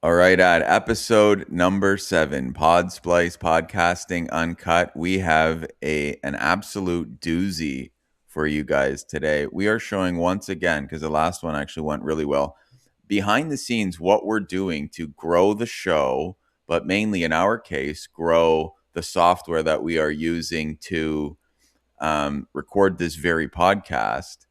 All right, at episode number 7, Podsplice Podcasting Uncut, we have an absolute doozy for you guys today. We are showing once again, because the last one actually went really well, behind the scenes what we're doing to grow the show, but mainly in our case, grow the software that we are using to record this very podcast,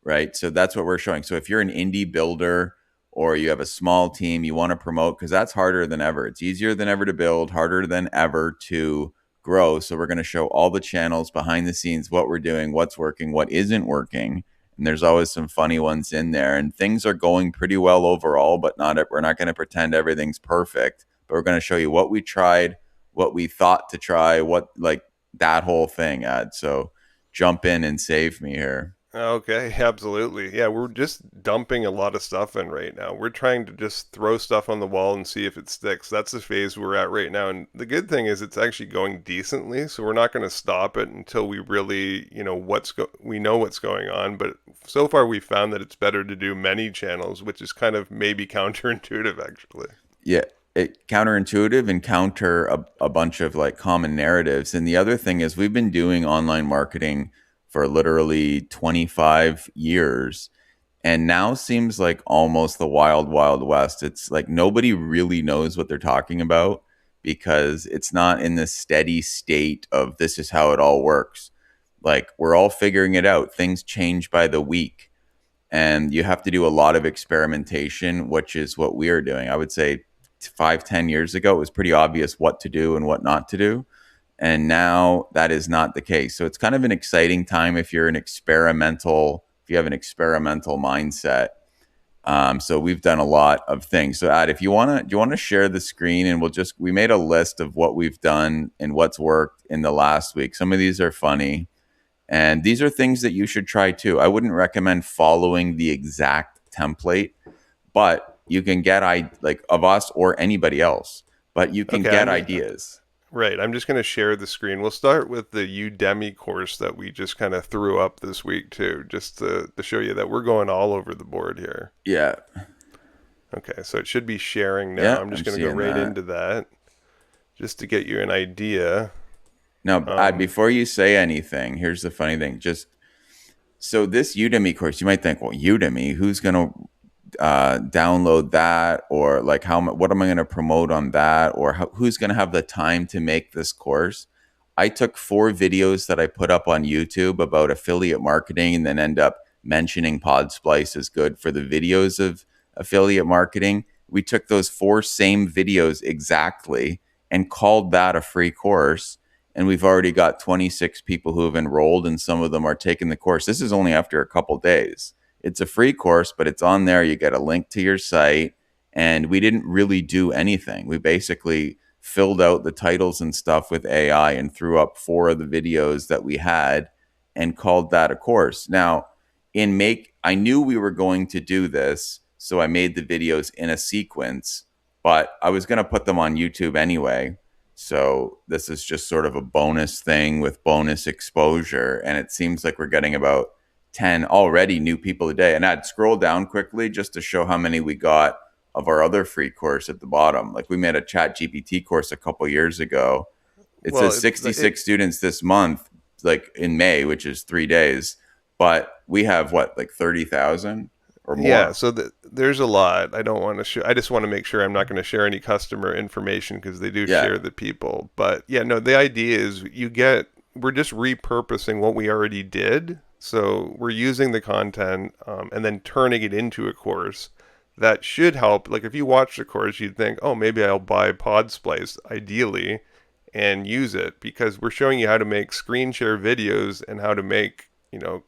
right? So that's what we're showing. So if you're an indie builder or you have a small team you want to promote, because that's harder than ever. It's easier than ever to build, harder than ever to grow. So we're going to show all the channels behind the scenes, what we're doing, what's working, what isn't working. And there's always some funny ones in there. And things are going pretty well overall, but we're not going to pretend everything's perfect. But we're going to show you what we tried, what we thought to try, what like that whole thing, Ad. So jump in and save me here. Okay, absolutely. Yeah, we're just dumping a lot of stuff in right now. We're trying to just throw stuff on the wall and see if it sticks. That's the phase we're at right now. And the good thing is it's actually going decently, so we're not going to stop it until we really, we know what's going on, but so far we found that it's better to do many channels, which is kind of maybe counterintuitive actually. Yeah, it counterintuitive and counter a bunch of like common narratives. And the other thing is we've been doing online marketing for literally 25 years, and now seems like almost the wild west. It's like nobody really knows what they're talking about because it's not in this steady state of this is how it all works. Like we're all figuring it out. Things change by the week, and you have to do a lot of experimentation, which is what we are doing. I would say 5, 10 years ago, it was pretty obvious what to do and what not to do. And now that is not the case. So it's kind of an exciting time if you're if you have an experimental mindset. So we've done a lot of things. So Ad, if you want to, do you want to share the screen and we made a list of what we've done and what's worked in the last week. Some of these are funny. And these are things that you should try too. I wouldn't recommend following the exact template, but you can get like of us or anybody else, but you can Okay, get ideas. right. I'm just going to share the screen. We'll start with the Udemy course that we just kind of threw up this week too, just to show you that we're going all over the board here. Yeah. Okay, so it should be sharing now. Yeah, I'm just I'm going to go seeing right that. into that just to get you an idea. Now, Ad, Um, before you say anything, here's the funny thing. Just so this Udemy course, you might think, well, Udemy, who's going to download that, or like what am I going to promote on that, or who's going to have the time to make this course? I took 4 videos that I put up on YouTube about affiliate marketing and then end up mentioning Podsplice is good for the videos of affiliate marketing. We took those 4 same videos exactly and called that a free course, and we've already got 26 people who have enrolled, and some of them are taking the course. This is only after a couple days. It's a free course, but it's on there. You get a link to your site. And we didn't really do anything. We basically filled out the titles and stuff with AI and threw up 4 of the videos that we had and called that a course. Now, I knew we were going to do this, so I made the videos in a sequence, but I was going to put them on YouTube anyway. So this is just sort of a bonus thing with bonus exposure. And it seems like we're getting about 10 already new people a day. And I'd scroll down quickly just to show how many we got of our other free course at the bottom. Like we made a Chat GPT course a couple years ago. It well, says 66 students this month, like in May, which is 3 days. But we have what, like 30,000 or yeah. more? So there's a lot. I don't want to share. I just want to make sure I'm not going to share any customer information because they do Yeah. share the people. But yeah, no. The idea is we're just repurposing what we already did. So we're using the content and then turning it into a course that should help. Like if you watch the course, you'd think, oh, maybe I'll buy Podsplice ideally and use it because we're showing you how to make screen share videos and how to make,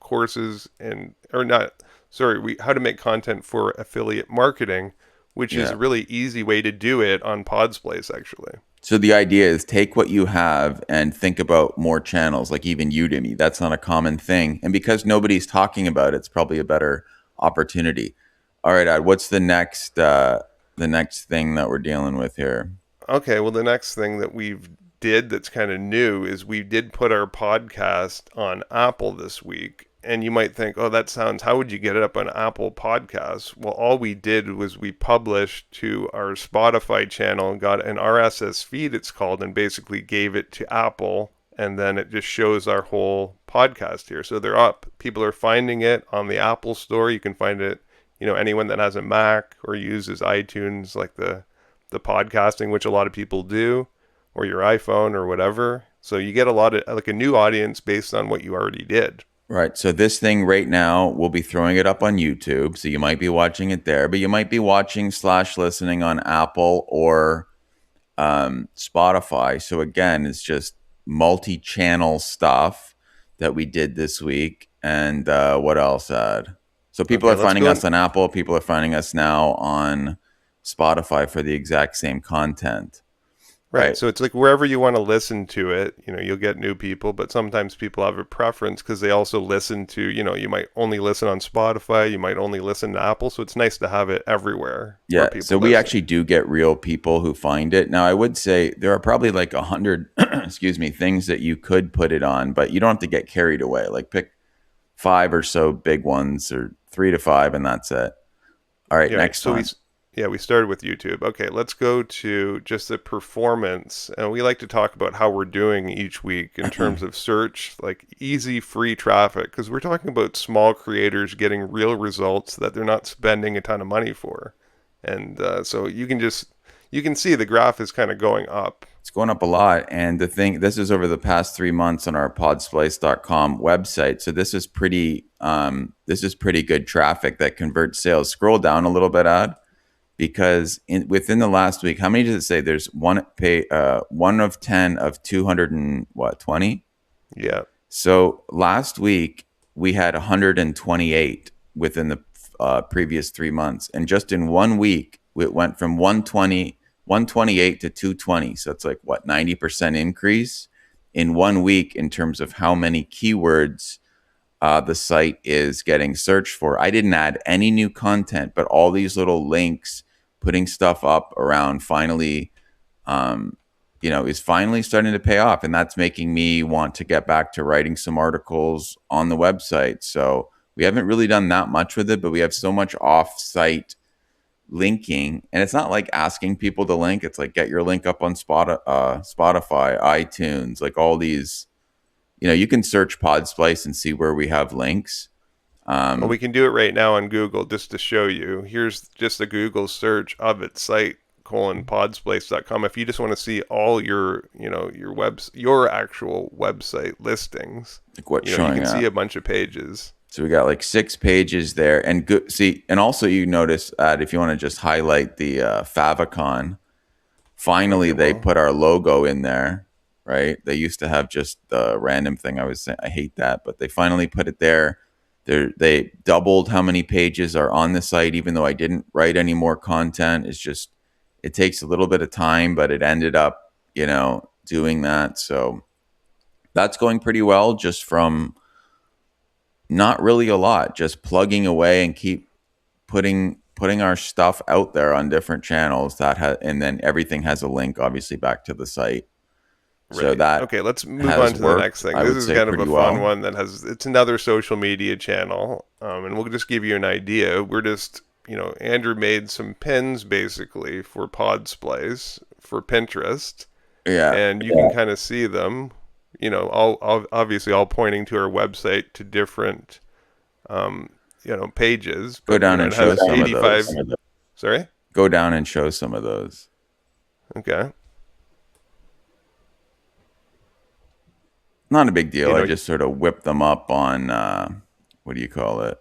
courses and, or not, sorry, how to make content for affiliate marketing, which is Yeah. a really easy way to do it on Podsplice actually. So the idea is take what you have and think about more channels, like even Udemy. That's not a common thing. And because nobody's talking about it, it's probably a better opportunity. All right, Ad, what's the next thing that we're dealing with here? Okay, well, the next thing that we've did that's kind of new is we did put our podcast on Apple this week, And you might think, oh, that sounds, how would you get it up on Apple Podcasts? Well, all we did was we published to our Spotify channel and got an RSS feed, it's called, and basically gave it to Apple. And then it just shows our whole podcast here. So they're up. People are finding it on the Apple Store. You can find it, anyone that has a Mac or uses iTunes, like the podcasting, which a lot of people do, or your iPhone or whatever. So you get a lot of like a new audience based on what you already did. Right. So this thing right now, we'll be throwing it up on YouTube. So you might be watching it there, but you might be watching slash listening on Apple or Spotify. So again, it's just multi-channel stuff that we did this week. And what else, Ed? So people Okay, are let's finding go. us on Apple. People are finding us now on Spotify for the exact same content, Right. right? So it's like wherever you want to listen to it, you'll get new people, but sometimes people have a preference because they also listen to, you might only listen on Spotify, you might only listen to Apple. So it's nice to have it everywhere where Yeah. So people we listen. actually do get real people who find it. Now, I would say there are probably like 100, excuse me, things that you could put it on, but you don't have to get carried away. Like pick five or so big ones or 3 to 5, and that's it. All right. Yeah, right. Next So one. we started with YouTube. Okay, let's go to just the performance. And we like to talk about how we're doing each week in terms of search, like easy free traffic, because we're talking about small creators getting real results that they're not spending a ton of money for. And so you can see the graph is kind of going up. It's going up a lot. And the thing, this is over the past 3 months on our podsplice.com website. So this is pretty good traffic that converts sales. Scroll down a little bit, Ad, because within the last week, how many does it say? There's one of 10 of 200 and what, 20? Yeah. So last week we had 128 within the previous 3 months, and just in 1 week it went from 128 to 220. So it's like what, 90% increase in 1 week in terms of how many keywords the site is getting searched for. I didn't add any new content, but all these little links, putting stuff up around finally um, is finally starting to pay off. And that's making me want to get back to writing some articles on the website. So we haven't really done that much with it, but we have so much off-site linking. And it's not like asking people to link. It's like get your link up on Spotify, iTunes, like all these, you can search Podsplice and see where we have links. Well, we can do it right now on Google just to show you. Here's just a Google search of its site podsplace.com. If you just want to see all your actual website listings, Like what's you showing can see up. a bunch of pages. So we got like 6 pages there, and good. See, and also you notice if you want to just highlight the favicon, finally Okay, they well, put our logo in there. Right? They used to have just the random thing. I was saying I hate that, but they finally put it there. They doubled how many pages are on the site, even though I didn't write any more content. It's just it takes a little bit of time, but it ended up doing that. So that's going pretty well, just from not really a lot, just plugging away and keep putting our stuff out there on different channels and then everything has a link obviously back to the site. So right. that Okay, let's move on has to the next worked, thing. I This would is say, kind of a pretty fun well. one it's another social media channel, and we'll just give you an idea. We're just, Andrew made some pins basically for Podsplice for Pinterest, Yeah. and you can kind of see them, all obviously all pointing to our website to different, um, pages, Go but down and it show has some of 85. those. Sorry. Go down and show some of those. Okay. Not a big deal. You I know, just sort of whip them up on what do you call it?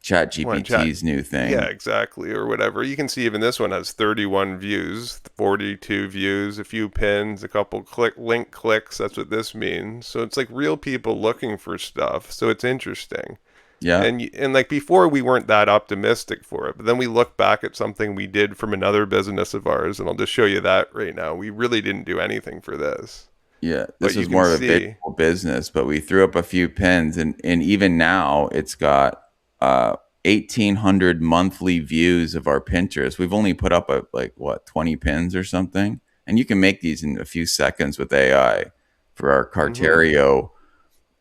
Chat one chat. GPT's new Yeah, thing. exactly, or whatever. You can see even this one has 31 views, 42 views, a few pins, a couple link clicks. That's what this means. So it's like real people looking for stuff. So it's interesting. Yeah. And like before we weren't that optimistic for it, but then we look back at something we did from another business of ours, and I'll just show you that right now. We really didn't do anything for this. Yeah, But this you was can more of a see, visual business, but we threw up a few pins, and even now it's got 1,800 monthly views of our Pinterest. We've only put up like what, 20 pins or something, and you can make these in a few seconds with AI for our mhm. Carterio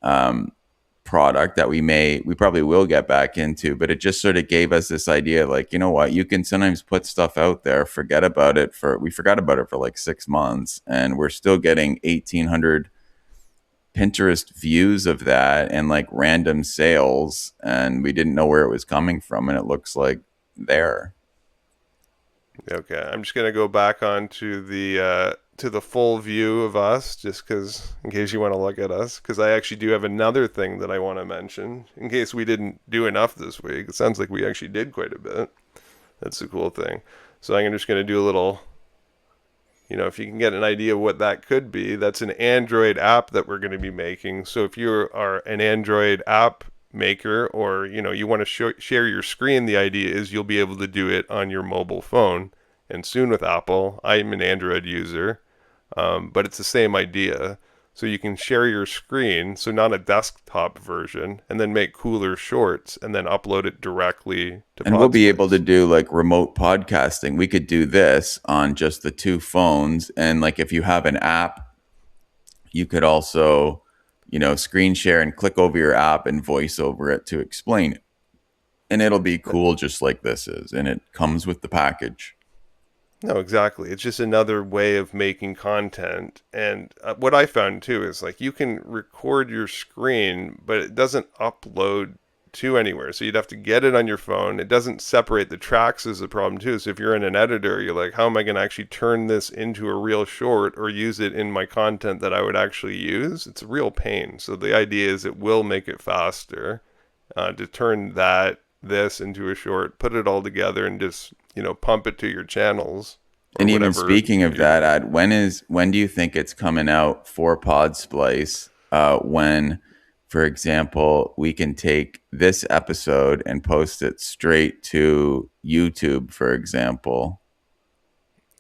um, product that we probably will get back into, but it just sort of gave us this idea, like, you know what, you can sometimes put stuff out there, we forgot about it for like 6 months, and we're still getting 1,800 Pinterest views of that and like random sales, and we didn't know where it was coming from, and it looks like there. Okay, I'm just gonna go back on to the full view of us, just because in case you want to look at us, because I actually do have another thing that I want to mention in case we didn't do enough this week. It sounds like we actually did quite a bit. That's the cool thing. So I'm just gonna do a little, if you can get an idea of what that could be, that's an Android app that we're going to be making. So if you are an Android app maker, or you want to share your screen, the idea is you'll be able to do it on your mobile phone. And soon with Apple, I'm an Android user, but it's the same idea. So you can share your screen, so not a desktop version, and then make cooler shorts and then upload it directly to And we'll be able to Podsplice. do like remote podcasting. We could do this on just the two phones, and like if you have an app, you could also, screen share and click over your app and voice over it to explain it. And it'll be cool just like this is, and it comes with the package. No, exactly. It's just another way of making content. And what I found too is like you can record your screen, but it doesn't upload to anywhere. So you'd have to get it on your phone. It doesn't separate the tracks is a problem too. So if you're in an editor, you're like, how am I going to actually turn this into a real short or use it in my content that I would actually use? It's a real pain. So the idea is it will make it faster to turn this into a short, put it all together, and just pump it to your channels or And even whatever speaking of you're that, doing. when do you think it's coming out for Podsplice? When, for example, we can take this episode and post it straight to YouTube, for example.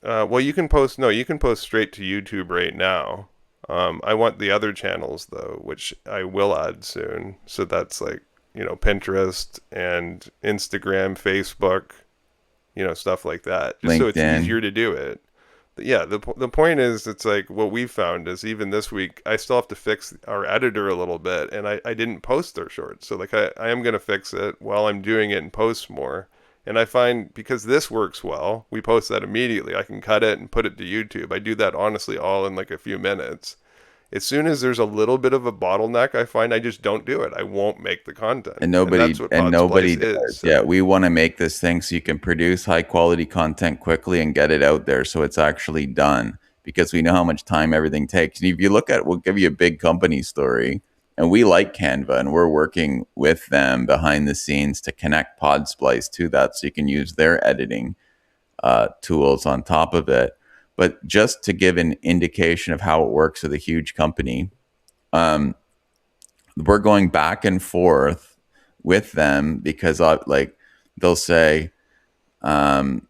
Well, you can post. No, you can post straight to YouTube right now. I want the other channels though, which I will add soon. So that's like Pinterest and Instagram, Facebook, stuff like that, just so it's LinkedIn. easier to do it. But yeah, the point is, it's like what we found is even this week, I still have to fix our editor a little bit, and I didn't post their shorts. So like I am gonna fix it while I'm doing it and post more. And I find because this works well, we post that immediately. I can cut it and put it to YouTube. I do that honestly all in like a few minutes. As soon as there's a little bit of a bottleneck, I find I just don't do it. I won't make the content, and and that's nobody what and Podsplice nobody is. does. Yeah, So we want to make this thing so you can produce high quality content quickly and get it out there so it's actually done, because we know how much time everything takes. And if you look at, we'll give you a big company story, and we like Canva, and we're working with them behind the scenes to connect Podsplice to that so you can use their editing tools on top of it. But just to give an indication of how it works with a huge company, um, we're going back and forth with them because like they'll say, um,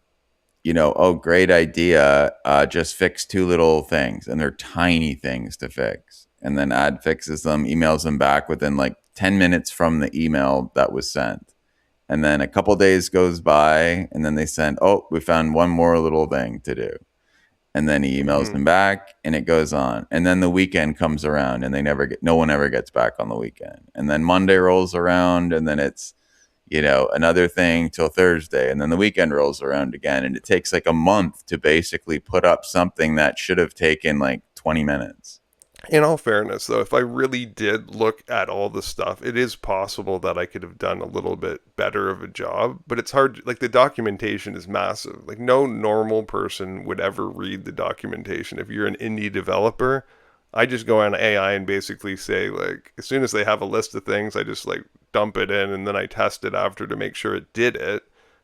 oh, great idea. Just fix two little things, and they're tiny things to fix. And then ad fixes them, emails them back within like 10 minutes from the email that was sent. And then a couple days goes by, and then they send, oh, we found one more little thing to do. And then he emails mhm. them back, and it goes on. And then the weekend comes around, and no one ever gets back on the weekend. And then Monday rolls around, and then it's, another thing till Thursday. And then the weekend rolls around again. And it takes like a month to basically put up something that should have taken like 20 minutes. In all fairness, though, if I really did look at all the stuff, it is possible that I could have done a little bit better of a job. But it's hard. Like the documentation is massive. Like no normal person would ever read the documentation. If you're an indie developer, I just go on AI and basically say like, as soon as they have a list of things, I just like dump it in and then I test it after to make sure it did it.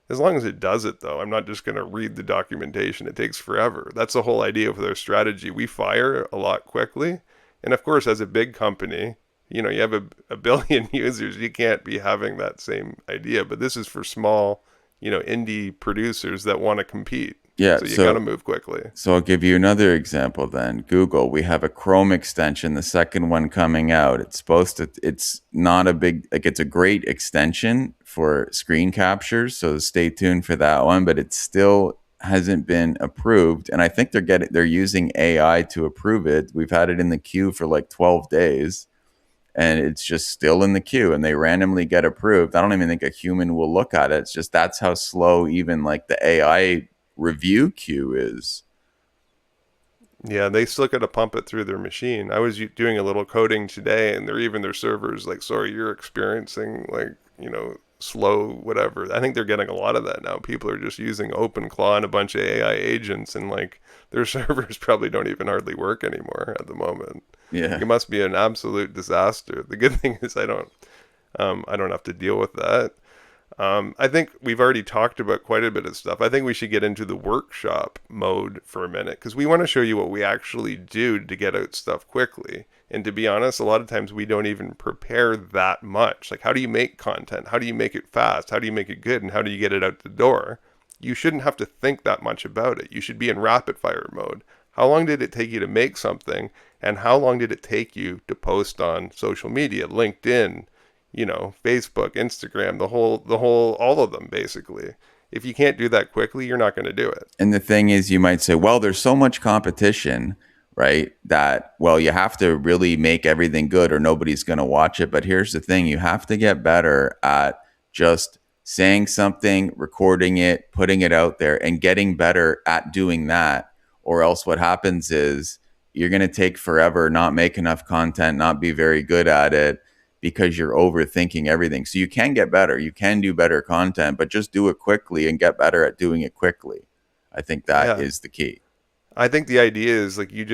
As long as it does it, though, I'm not just going to read the documentation. It takes forever. That's the whole idea of their strategy. We fire a lot quickly. And of course, as a big company, you have a billion users. You can't be having that same idea. But this is for small, indie producers that want to compete. Yeah. So you got to So move quickly. So I'll give you another example then. Google, we have a Chrome extension, the second one coming out. It's not a big, like it's a great extension for screen captures. So stay tuned for that one, but it still hasn't been approved. And I think they're using AI to approve it. We've had it in the queue for like 12 days, and it's just still in the queue and they randomly get approved. I don't even think a human will look at it. It's just that's how slow even like the AI review queue is. Yeah, they still got to pump it through their machine. I was doing a little coding today, and they're even their servers like, sorry, you're experiencing like slow whatever. I think they're getting a lot of that now. People are just using OpenClaw and a bunch of AI agents, and like their servers probably don't even hardly work anymore at the moment. Yeah. It must be an absolute disaster. The good thing is I don't have to deal with that. I think we've already talked about quite a bit of stuff. I think we should get into the workshop mode for a minute because we want to show you what we actually do to get out stuff quickly. And to be honest, a lot of times we don't even prepare that much. Like, how do you make content? How do you make it fast? How do you make it good? And how do you get it out the door? You shouldn't have to think that much about it. You should be in rapid fire mode. How long did it take you to make something? And how long did it take you to post on social media, LinkedIn, Facebook, Instagram, all of them basically. If you can't do that quickly, you're not going to do it. And the thing is, you might say, well, there's so much competition, right? That, well, you have to really make everything good or nobody's going to watch it. But here's the thing, you have to get better at just saying something, recording it, putting it out there, and getting better at doing that. Or else what happens is you're going to take forever, not make enough content, not be very good at it because you're overthinking everything. So you can get better. You can do better content, but just do it quickly and get better at doing it quickly. I think that Yeah. is the key. I think the idea is like you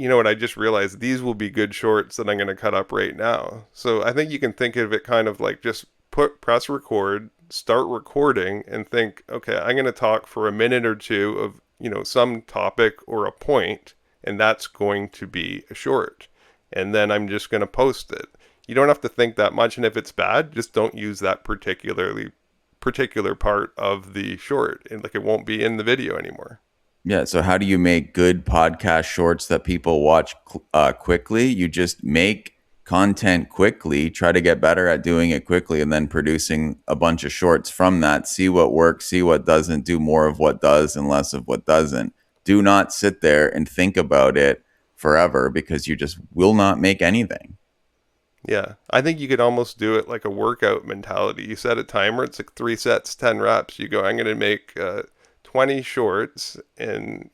know what, I just realized these will be good shorts that I'm going to cut up right now. So I think you can think of it kind of like just press record, start recording and think, okay, I'm going to talk for a minute or two of, some topic or a point, and that's going to be a short. And then I'm just going to post it. You don't have to think that much, and if it's bad, just don't use that particular part of the short, and like it won't be in the video anymore. Yeah. So how do you make good podcast shorts that people watch quickly? You just make content quickly, try to get better at doing it quickly, and then producing a bunch of shorts from that. See what works, see what doesn't, do more of what does and less of what doesn't. Do not sit there and think about it forever because you just will not make anything. Yeah, I think you could almost do it like a workout mentality. You set a timer, it's like 3 sets, 10 reps. You go, I'm going to make 20 shorts in,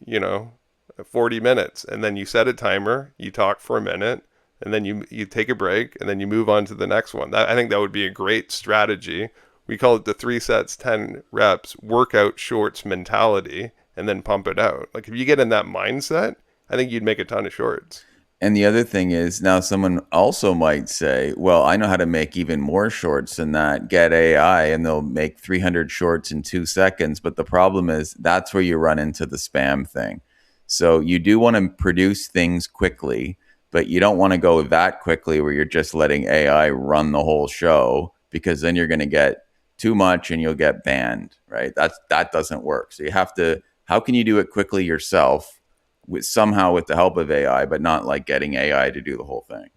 40 minutes. And then you set a timer, you talk for a minute, and then you take a break, and then you move on to the next one. I think that would be a great strategy. We call it the 3 sets, 10 reps workout shorts mentality, and then pump it out. Like if you get in that mindset, I think you'd make a ton of shorts. And the other thing is now someone also might say, well, I know how to make even more shorts than that. Get AI and they'll make 300 shorts in 2 seconds. But the problem is that's where you run into the spam thing. So you do want to produce things quickly, but you don't want to go that quickly where you're just letting AI run the whole show because then you're going to get too much and you'll get banned, right? That doesn't work. So you have to, how can you do it quickly yourself? With somehow with the help of AI, but not like getting AI to do the whole thing.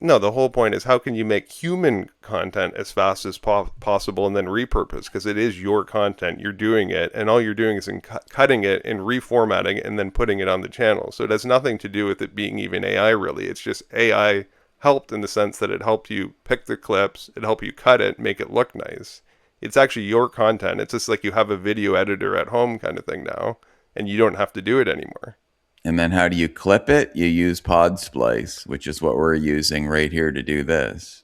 No, the whole point is how can you make human content as fast as possible and then repurpose because it is your content. You're doing it, and all you're doing is cutting it and reformatting it and then putting it on the channel. So it has nothing to do with it being even AI really. It's just AI helped in the sense that it helped you pick the clips, it helped you cut it, make it look nice. It's actually your content. It's just like you have a video editor at home kind of thing now, and you don't have to do it anymore. And then how do you clip it? You use Podsplice, which is what we're using right here to do this.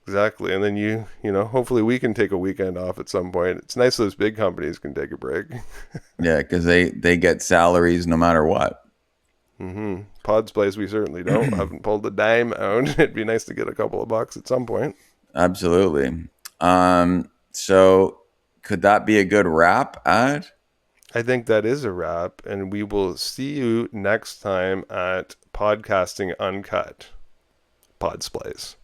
Exactly. And then hopefully we can take a weekend off at some point. It's nice those big companies can take a break. Yeah, because they get salaries no matter what. Pod's place, we certainly don't. Haven't pulled a dime out. It'd be nice to get a couple of bucks at some point. Absolutely. So could that be a good wrap ad? I think that is a wrap, and we will see you next time at Podcasting Uncut. Podsplice.